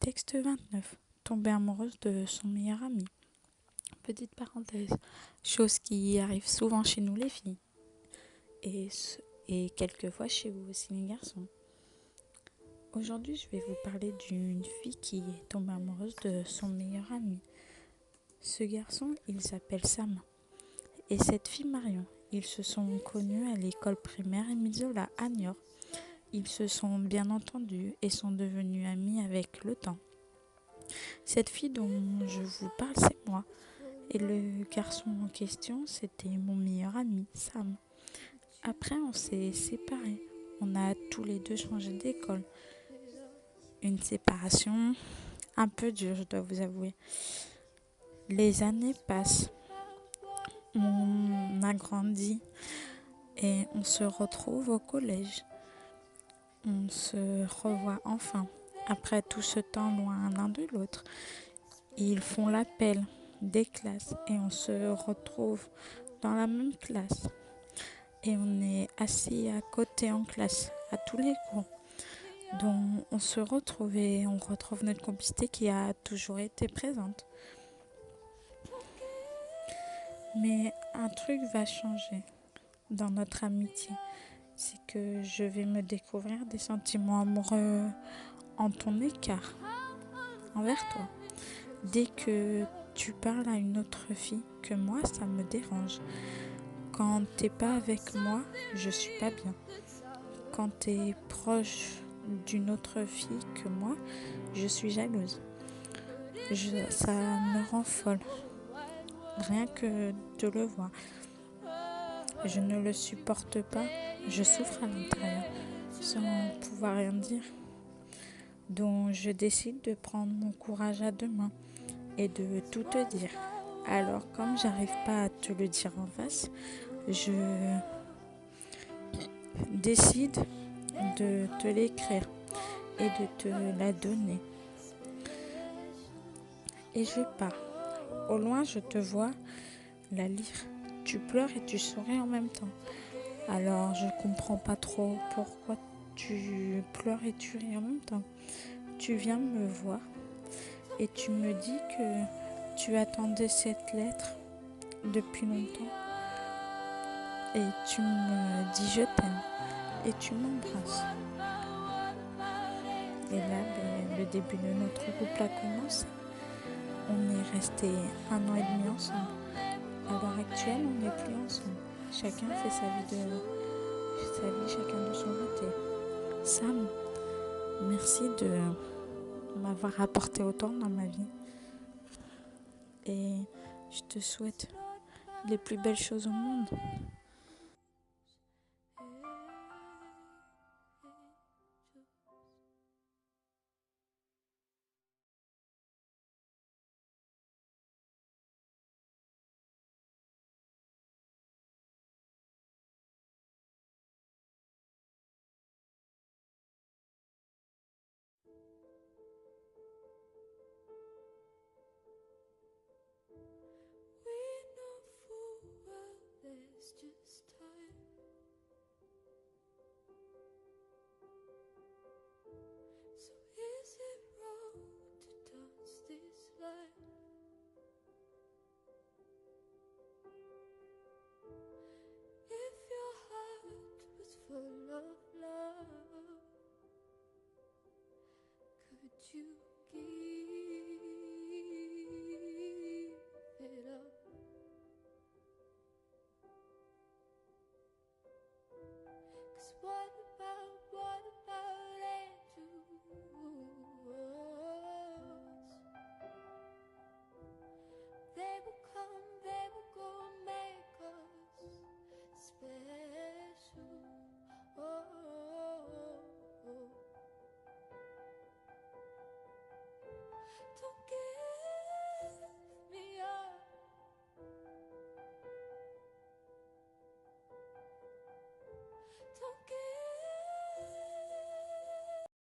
Texte 29. Tomber amoureuse de son meilleur ami. Petite parenthèse, chose qui arrive souvent chez nous les filles et, et quelquefois chez vous aussi les garçons. Aujourd'hui, je vais vous parler d'une fille qui est tombée amoureuse de son meilleur ami. Ce garçon, il s'appelle Sam. Et cette fille Marion, ils se sont connus à l'école primaire Émile Zola à Niort. Ils se sont bien entendus et sont devenus amis avec le temps. Cette fille dont je vous parle, c'est moi. Et le garçon en question, c'était mon meilleur ami, Sam. Après, on s'est séparés. On a tous les deux changé d'école. Une séparation un peu dure, je dois vous avouer. Les années passent. On a grandi et on se retrouve au collège. On se revoit enfin. Après tout ce temps loin l'un de l'autre, ils font l'appel des classes et on se retrouve dans la même classe. Et on est assis à côté en classe, à tous les cours. Donc on se retrouve et on retrouve notre complicité qui a toujours été présente. Mais un truc va changer dans notre amitié. C'est que je vais me découvrir des sentiments amoureux en ton écart, envers toi. Dès que tu parles à une autre fille que moi, ça me dérange. Quand t'es pas avec moi, je suis pas bien. Quand t'es proche d'une autre fille que moi, je suis jalouse. Ça me rend folle, rien que de le voir. Je ne le supporte pas, je souffre à l'intérieur, sans pouvoir rien dire. Donc je décide de prendre mon courage à deux mains et de tout te dire. Alors comme j'arrive pas à te le dire en face, je décide de te l'écrire et de te la donner. Et je pars. Au loin, je te vois la lire. Tu pleures et tu souris en même temps. Alors, je comprends pas trop pourquoi tu pleures et tu ris en même temps. Tu viens me voir et tu me dis que tu attendais cette lettre depuis longtemps. Et tu me dis je t'aime et tu m'embrasses. Et là, le début de notre couple a commencé. On est resté 1 an et demi ensemble. À l'heure actuelle, on n'est plus ensemble. Chacun fait sa vie, chacun de son côté. Sam, merci de m'avoir apporté autant dans ma vie. Et je te souhaite les plus belles choses au monde. Just time. So is it wrong to dance this line? If your heart was full of love, could you give